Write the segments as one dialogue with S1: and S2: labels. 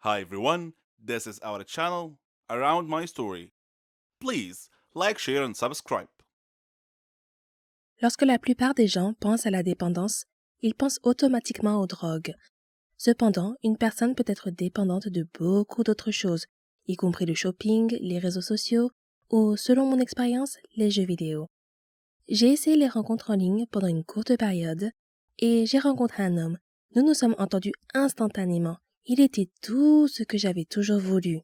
S1: Hi everyone, this is our channel Around My Story. Please like, share and subscribe.
S2: Lorsque la plupart des gens pensent à la dépendance, ils pensent automatiquement aux drogues. Cependant, une personne peut être dépendante de beaucoup d'autres choses, y compris le shopping, les réseaux sociaux ou, selon mon expérience, les jeux vidéo. J'ai essayé les rencontres en ligne pendant une courte période et j'ai rencontré un homme. Nous nous sommes entendus instantanément. Il était tout ce que j'avais toujours voulu.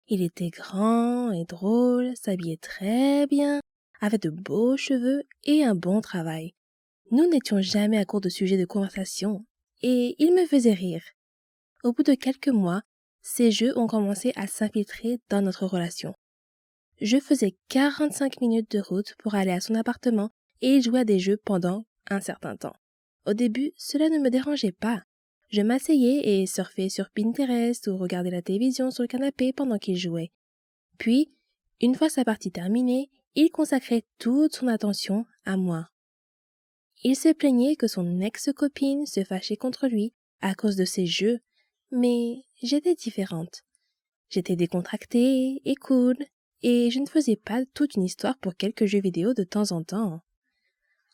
S2: Il était grand et drôle, s'habillait très bien, avait de beaux cheveux et un bon travail. Nous n'étions jamais à court de sujets de conversation, et il me faisait rire. Au bout de quelques mois, ces jeux ont commencé à s'infiltrer dans notre relation. Je faisais 45 minutes de route pour aller à son appartement et il jouait à des jeux pendant un certain temps. Au début, cela ne me dérangeait pas. Je m'asseyais et surfais sur Pinterest ou regardais la télévision sur le canapé pendant qu'il jouait. Puis, une fois sa partie terminée, il consacrait toute son attention à moi. Il se plaignait que son ex-copine se fâchait contre lui à cause de ses jeux, mais j'étais différente. J'étais décontractée et cool, et je ne faisais pas toute une histoire pour quelques jeux vidéo de temps en temps.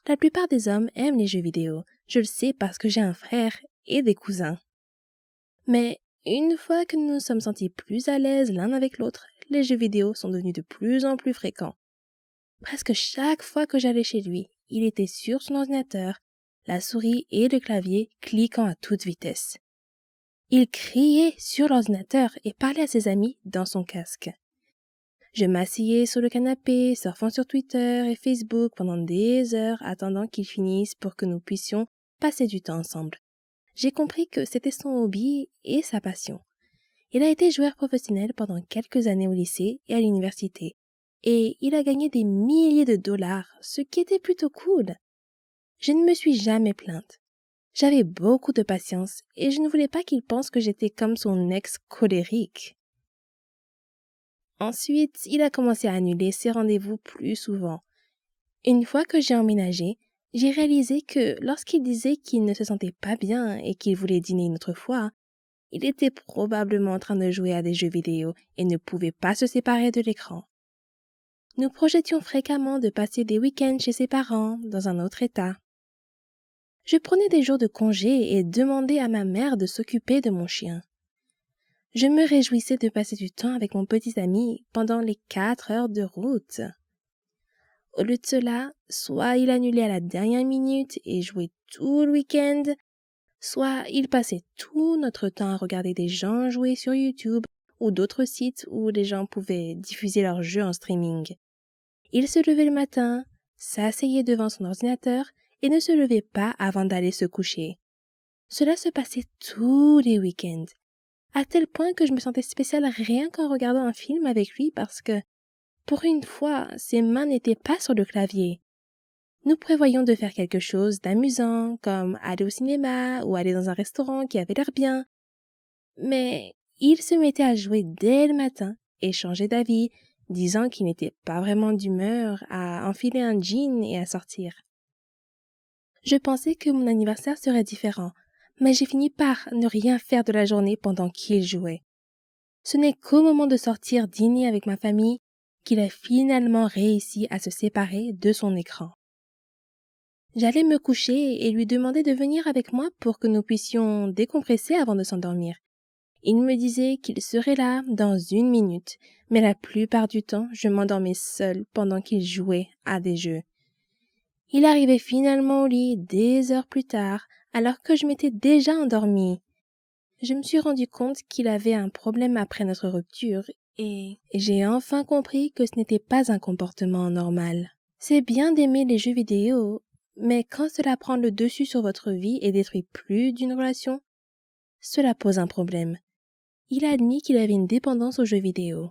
S2: La plupart des hommes aiment les jeux vidéo, je le sais parce que j'ai un frère et des cousins. Mais une fois que nous nous sommes sentis plus à l'aise l'un avec l'autre, les jeux vidéo sont devenus de plus en plus fréquents. Presque chaque fois que j'allais chez lui, il était sur son ordinateur, la souris et le clavier cliquant à toute vitesse. Il criait sur l'ordinateur et parlait à ses amis dans son casque. Je m'asseyais sur le canapé, surfant sur Twitter et Facebook pendant des heures attendant qu'il finisse pour que nous puissions passer du temps ensemble. J'ai compris que c'était son hobby et sa passion. Il a été joueur professionnel pendant quelques années au lycée et à l'université, et il a gagné des milliers de dollars, ce qui était plutôt cool. Je ne me suis jamais plainte. J'avais beaucoup de patience et je ne voulais pas qu'il pense que j'étais comme son ex colérique. Ensuite, il a commencé à annuler ses rendez-vous plus souvent. Une fois que j'ai emménagé, j'ai réalisé que lorsqu'il disait qu'il ne se sentait pas bien et qu'il voulait dîner une autre fois, il était probablement en train de jouer à des jeux vidéo et ne pouvait pas se séparer de l'écran. Nous projetions fréquemment de passer des week-ends chez ses parents, dans un autre état. Je prenais des jours de congé et demandais à ma mère de s'occuper de mon chien. Je me réjouissais de passer du temps avec mon petit ami pendant les 4 heures de route. Au lieu de cela, soit il annulait à la dernière minute et jouait tout le week-end, soit il passait tout notre temps à regarder des gens jouer sur YouTube ou d'autres sites où les gens pouvaient diffuser leurs jeux en streaming. Il se levait le matin, s'asseyait devant son ordinateur et ne se levait pas avant d'aller se coucher. Cela se passait tous les week-ends, à tel point que je me sentais spéciale rien qu'en regardant un film avec lui parce que, pour une fois, ses mains n'étaient pas sur le clavier. Nous prévoyions de faire quelque chose d'amusant, comme aller au cinéma ou aller dans un restaurant qui avait l'air bien. Mais il se mettait à jouer dès le matin et changeait d'avis, disant qu'il n'était pas vraiment d'humeur à enfiler un jean et à sortir. Je pensais que mon anniversaire serait différent, mais j'ai fini par ne rien faire de la journée pendant qu'il jouait. Ce n'est qu'au moment de sortir dîner avec ma famille qu'il a finalement réussi à se séparer de son écran. J'allais me coucher et lui demander de venir avec moi pour que nous puissions décompresser avant de s'endormir. Il me disait qu'il serait là dans 1 minute, mais la plupart du temps, je m'endormais seule pendant qu'il jouait à des jeux. Il arrivait finalement au lit des heures plus tard, alors que je m'étais déjà endormie. Je me suis rendu compte qu'il avait un problème après notre rupture et j'ai enfin compris que ce n'était pas un comportement normal. C'est bien d'aimer les jeux vidéo, mais quand cela prend le dessus sur votre vie et détruit plus d'une relation, cela pose un problème. Il a admis qu'il avait une dépendance aux jeux vidéo.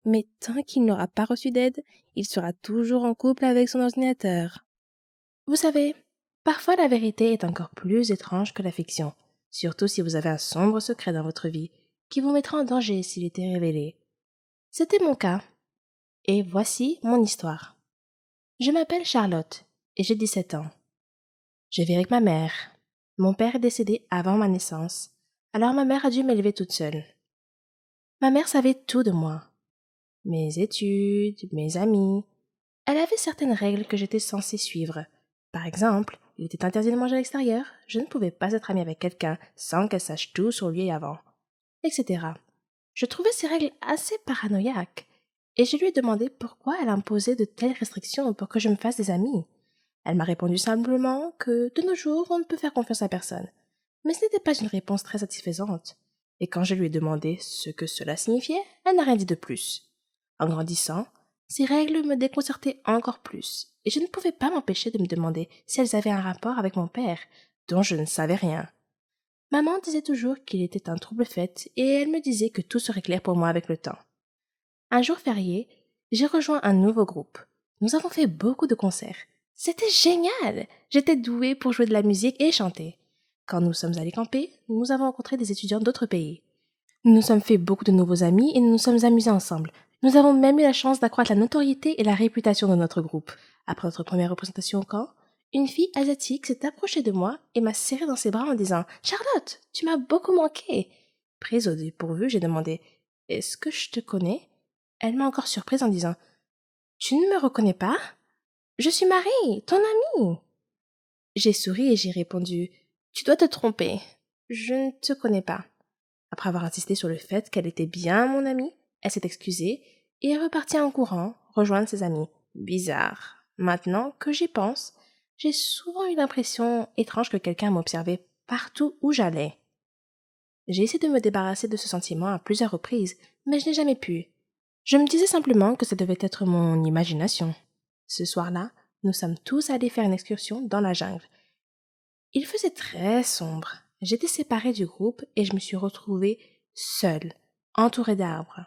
S2: Mais tant qu'il n'aura pas reçu d'aide, il sera toujours en couple avec son ordinateur. Vous savez, parfois la vérité est encore plus étrange que la fiction, surtout si vous avez un sombre secret dans votre vie qui vous mettra en danger s'il était révélé. C'était mon cas, et voici mon histoire. Je m'appelle Charlotte, et j'ai 17 ans. Je vis avec ma mère. Mon père est décédé avant ma naissance. Alors ma mère a dû m'élever toute seule. Ma mère savait tout de moi. Mes études, mes amis. Elle avait certaines règles que j'étais censée suivre. Par exemple, il était interdit de manger à l'extérieur, je ne pouvais pas être amie avec quelqu'un sans qu'elle sache tout sur lui avant, etc. Je trouvais ces règles assez paranoïaques, et je lui ai demandé pourquoi elle imposait de telles restrictions pour que je me fasse des amis. Elle m'a répondu simplement que de nos jours on ne peut faire confiance à personne. Mais ce n'était pas une réponse très satisfaisante. Et quand je lui ai demandé ce que cela signifiait, elle n'a rien dit de plus. En grandissant, ces règles me déconcertaient encore plus, et je ne pouvais pas m'empêcher de me demander si elles avaient un rapport avec mon père, dont je ne savais rien. Maman disait toujours qu'il était un trouble-fête, et elle me disait que tout serait clair pour moi avec le temps. Un jour férié, j'ai rejoint un nouveau groupe. Nous avons fait beaucoup de concerts. C'était génial! J'étais douée pour jouer de la musique et chanter. Quand nous sommes allés camper, nous avons rencontré des étudiants d'autres pays. Nous nous sommes fait beaucoup de nouveaux amis et nous nous sommes amusés ensemble. Nous avons même eu la chance d'accroître la notoriété et la réputation de notre groupe. Après notre première représentation au camp, une fille asiatique s'est approchée de moi et m'a serré dans ses bras en disant « Charlotte, tu m'as beaucoup manqué !» Prise au dépourvu, j'ai demandé « Est-ce que je te connais ?» Elle m'a encore surprise en disant « Tu ne me reconnais pas? Je suis Marie, ton amie !» J'ai souri et j'ai répondu « Tu dois te tromper. Je ne te connais pas. » Après avoir insisté sur le fait qu'elle était bien mon amie, elle s'est excusée et est repartie en courant rejoindre ses amis. Bizarre. Maintenant que j'y pense, j'ai souvent eu l'impression étrange que quelqu'un m'observait partout où j'allais. J'ai essayé de me débarrasser de ce sentiment à plusieurs reprises, mais je n'ai jamais pu. Je me disais simplement que ça devait être mon imagination. Ce soir-là, nous sommes tous allés faire une excursion dans la jungle. Il faisait très sombre. J'étais séparée du groupe et je me suis retrouvée seule, entourée d'arbres.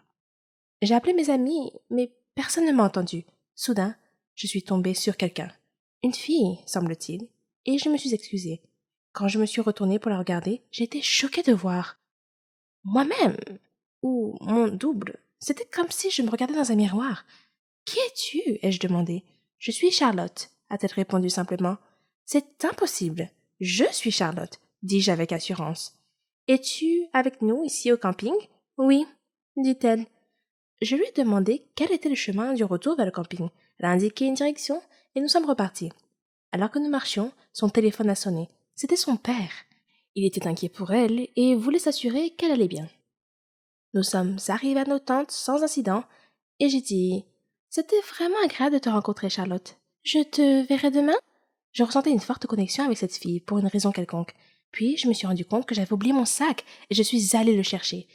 S2: J'ai appelé mes amis, mais personne ne m'a entendu. Soudain, je suis tombée sur quelqu'un. Une fille, semble-t-il, et je me suis excusée. Quand je me suis retournée pour la regarder, j'ai été choquée de voir moi-même, ou mon double. C'était comme si je me regardais dans un miroir. Qui es-tu? Ai-je demandé. Je suis Charlotte, a-t-elle répondu simplement. C'est impossible. Je suis Charlotte, dis-je avec assurance. Es-tu avec nous ici au camping? Oui, dit-elle. Je lui ai demandé quel était le chemin du retour vers le camping. Elle a indiqué une direction et nous sommes repartis. Alors que nous marchions, son téléphone a sonné. C'était son père. Il était inquiet pour elle et voulait s'assurer qu'elle allait bien. Nous sommes arrivés à nos tentes sans incident et j'ai dit « C'était vraiment agréable de te rencontrer, Charlotte. Je te verrai demain ?» Je ressentais une forte connexion avec cette fille pour une raison quelconque. Puis je me suis rendu compte que j'avais oublié mon sac et je suis allée le chercher.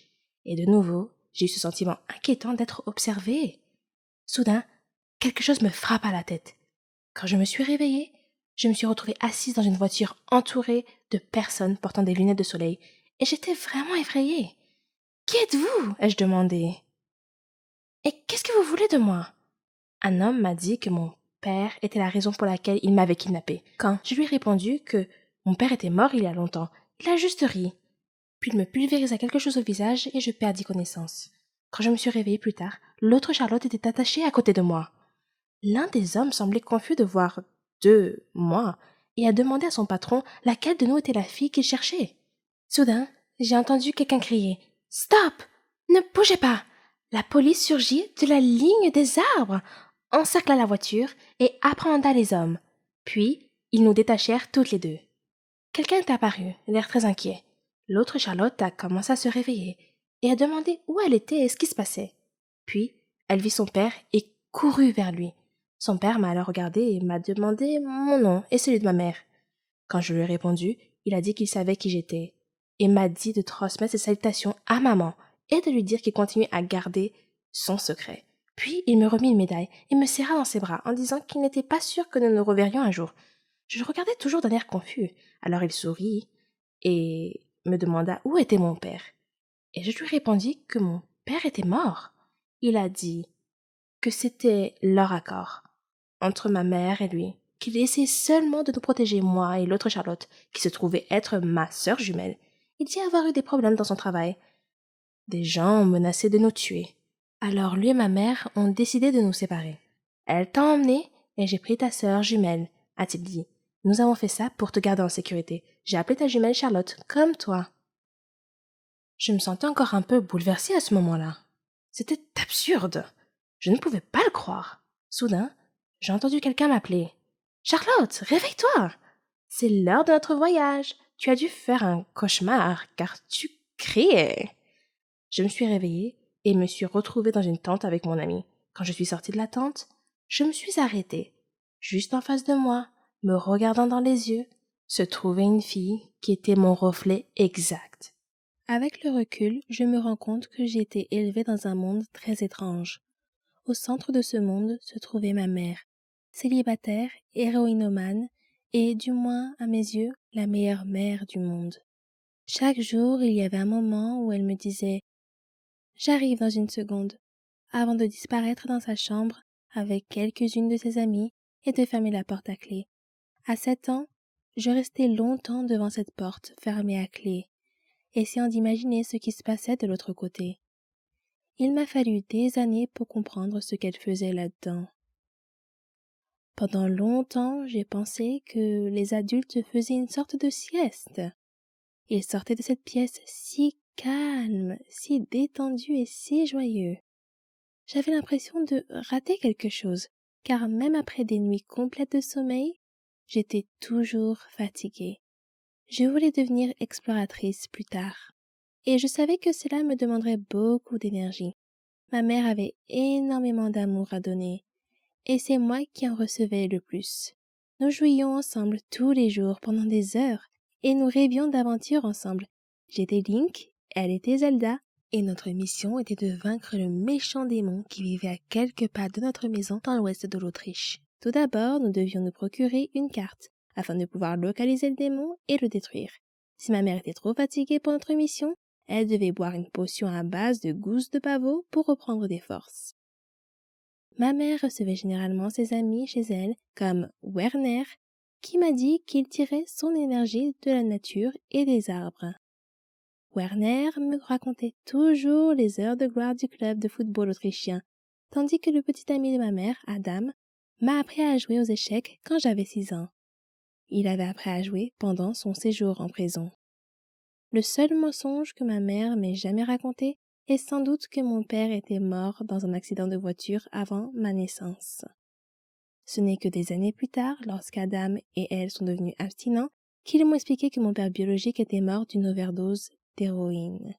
S2: Et de nouveau, j'ai eu ce sentiment inquiétant d'être observée. Soudain, quelque chose me frappe à la tête. Quand je me suis réveillée, je me suis retrouvée assise dans une voiture entourée de personnes portant des lunettes de soleil et j'étais vraiment effrayée. « Qui êtes-vous » ai-je demandé. « Et qu'est-ce que vous voulez de moi ?» Un homme m'a dit que mon père était la raison pour laquelle il m'avait kidnappée. Quand je lui ai répondu que mon père était mort il y a longtemps, il a juste ri. Puis il me pulvérisa quelque chose au visage et je perdis connaissance. Quand je me suis réveillée plus tard, l'autre Charlotte était attachée à côté de moi. L'un des hommes semblait confus de voir moi et a demandé à son patron laquelle de nous était la fille qu'il cherchait. Soudain, j'ai entendu quelqu'un crier « Stop! Ne bougez pas !» La police surgit de la ligne des arbres, encercla la voiture et apprehenda les hommes. Puis, ils nous détachèrent toutes les deux. Quelqu'un est apparu, l'air très inquiet. L'autre Charlotte a commencé à se réveiller et a demandé où elle était et ce qui se passait. Puis, elle vit son père et courut vers lui. Son père m'a alors regardé et m'a demandé mon nom et celui de ma mère. Quand je lui ai répondu, il a dit qu'il savait qui j'étais et m'a dit de transmettre ses salutations à maman et de lui dire qu'il continuait à garder son secret. Puis il me remit une médaille et me serra dans ses bras en disant qu'il n'était pas sûr que nous nous reverrions un jour. Je le regardais toujours d'un air confus. Alors il sourit et me demanda où était mon père. Et je lui répondis que mon père était mort. Il a dit que c'était leur accord entre ma mère et lui, qu'il essayait seulement de nous protéger, moi et l'autre Charlotte, qui se trouvait être ma sœur jumelle. Il dit avoir eu des problèmes dans son travail. Des gens ont menacé de nous tuer. Alors lui et ma mère ont décidé de nous séparer. Elle t'a emmené et j'ai pris ta sœur jumelle, a-t-il dit. Nous avons fait ça pour te garder en sécurité. J'ai appelé ta jumelle Charlotte, comme toi. Je me sentais encore un peu bouleversée à ce moment-là. C'était absurde. Je ne pouvais pas le croire. Soudain, j'ai entendu quelqu'un m'appeler. Charlotte, réveille-toi! C'est l'heure de notre voyage. Tu as dû faire un cauchemar car tu criais. Je me suis réveillée et me suis retrouvée dans une tente avec mon ami. Quand je suis sortie de la tente, je me suis arrêtée. Juste en face de moi, me regardant dans les yeux, se trouvait une fille qui était mon reflet exact. Avec le recul, je me rends compte que j'ai été élevée dans un monde très étrange. Au centre de ce monde se trouvait ma mère, célibataire, héroïnomane et, du moins à mes yeux, la meilleure mère du monde. Chaque jour, il y avait un moment où elle me disait « J'arrive dans une seconde » avant de disparaître dans sa chambre avec quelques-unes de ses amies et de fermer la porte à clé. À 7 ans, je restais longtemps devant cette porte fermée à clé, essayant d'imaginer ce qui se passait de l'autre côté. Il m'a fallu des années pour comprendre ce qu'elle faisait là-dedans. Pendant longtemps, j'ai pensé que les adultes faisaient une sorte de sieste. Ils sortaient de cette pièce si calme, si détendu et si joyeux. J'avais l'impression de rater quelque chose, car même après des nuits complètes de sommeil, j'étais toujours fatiguée. Je voulais devenir exploratrice plus tard, et je savais que cela me demanderait beaucoup d'énergie. Ma mère avait énormément d'amour à donner, et c'est moi qui en recevais le plus. Nous jouions ensemble tous les jours pendant des heures, et nous rêvions d'aventures ensemble. J'étais Link, elle était Zelda, et notre mission était de vaincre le méchant démon qui vivait à quelques pas de notre maison dans l'ouest de l'Autriche. Tout d'abord, nous devions nous procurer une carte, afin de pouvoir localiser le démon et le détruire. Si ma mère était trop fatiguée pour notre mission, elle devait boire une potion à base de gousses de pavot pour reprendre des forces. Ma mère recevait généralement ses amis chez elle, comme Werner, qui m'a dit qu'il tirait son énergie de la nature et des arbres. Werner me racontait toujours les heures de gloire du club de football autrichien, tandis que le petit ami de ma mère, Adam, m'a appris à jouer aux échecs quand j'avais 6 ans. Il avait appris à jouer pendant son séjour en prison. Le seul mensonge que ma mère m'ait jamais raconté est sans doute que mon père était mort dans un accident de voiture avant ma naissance. Ce n'est que des années plus tard, lorsqu'Adam et elle sont devenus abstinents, qu'ils m'ont expliqué que mon père biologique était mort d'une overdose d'héroïne.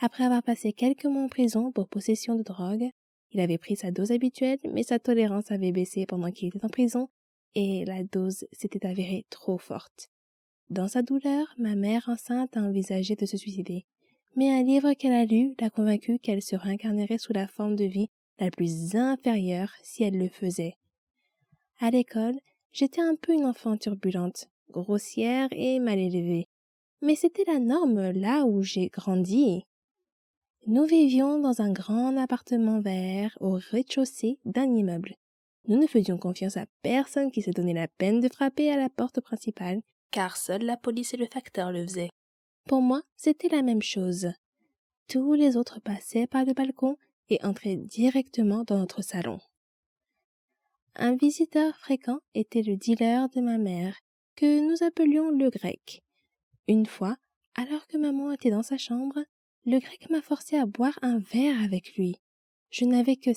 S2: Après avoir passé quelques mois en prison pour possession de drogue, il avait pris sa dose habituelle, mais sa tolérance avait baissé pendant qu'il était en prison, et la dose s'était avérée trop forte. Dans sa douleur, ma mère enceinte a envisagé de se suicider, mais un livre qu'elle a lu l'a convaincue qu'elle se réincarnerait sous la forme de vie la plus inférieure si elle le faisait. À l'école, j'étais un peu une enfant turbulente, grossière et mal élevée, mais c'était la norme là où j'ai grandi. Nous vivions dans un grand appartement vert au rez-de-chaussée d'un immeuble. Nous ne faisions confiance à personne qui se donnait la peine de frapper à la porte principale, car seule la police et le facteur le faisaient. Pour moi, c'était la même chose. Tous les autres passaient par le balcon et entraient directement dans notre salon. Un visiteur fréquent était le dealer de ma mère, que nous appelions le grec. Une fois, alors que maman était dans sa chambre, le grec m'a forcé à boire un verre avec lui. Je n'avais que